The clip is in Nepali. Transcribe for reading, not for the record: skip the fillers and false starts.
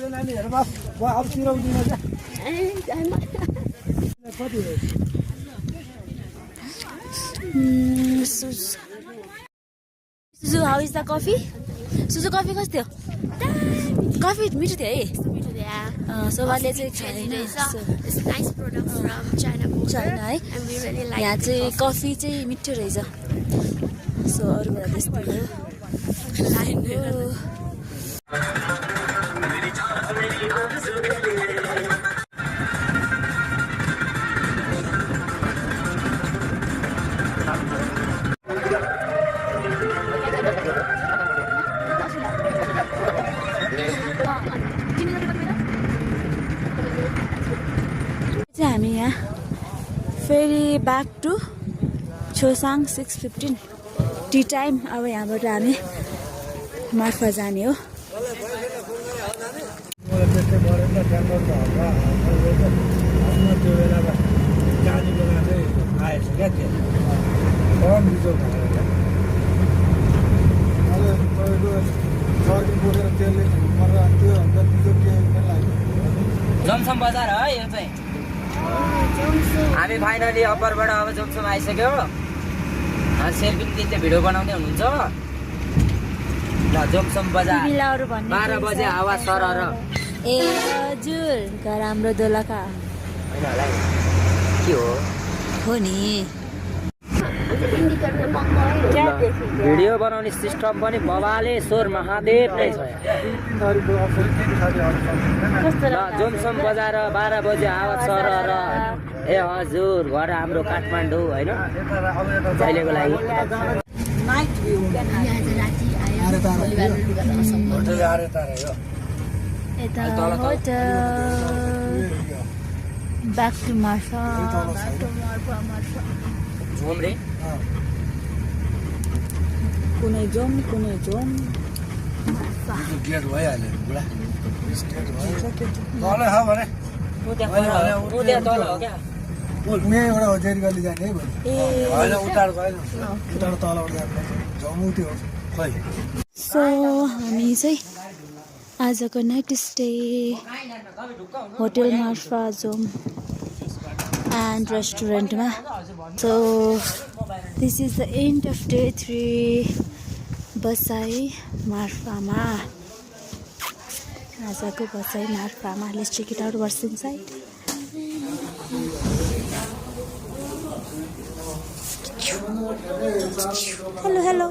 Suzu, how is the coffee? Suzu, coffee कस्तो थियो? Coffee मिठो थियो है? सोभाले चाहिँ खाएन। It's nice products from China. China है? And we really like यहाँ चाहिँ कफी चाहिँ मिठो रहेछ। सो अरू बेला त्यस्तो हो। हामी यहाँ फेरि back to Chosang 6:15 T time. अब यहाँबाट हामी मार्फा जाने हो। जमसम बजार है यो चाहिँ। हामी फाइनली अप्परबाट अब जमसम आइसक्यो। सेल्फी खिच्ने भिडियो बनाउँदै हुनुहुन्छ ल। जमसम बजार 12 बजे आवाज सरर। ए हजुर घर हाम्रो दोलखा के हो नि। भिडियो बनाउने सिस्टम पनि बबाले स्वर महादेव नै छ। ल जोमसम बजार 12 बजे आवाज सरर। ए हजुर घर हाम्रो काठमाडौँ होइन जहिलेको लागि। ब्याक टु मार्फा झोमरे कुनै जोम गेट भइहाल्यो बुढा। तल हो क्या? यहाँबाट होटेल गल्ली जाने है भने होइन उतार गएन उतार तलबाट जानु झमुती हो खै। सो हामी चाहिँ आजको नाइट स्टे होटल मार्फा जोम एन्ड रेस्टुरेन्टमा। So this is the end of day 3 बसाइ मार्फामा। आजको बसाइ मार्फामा। Let's check it out what's inside. Hello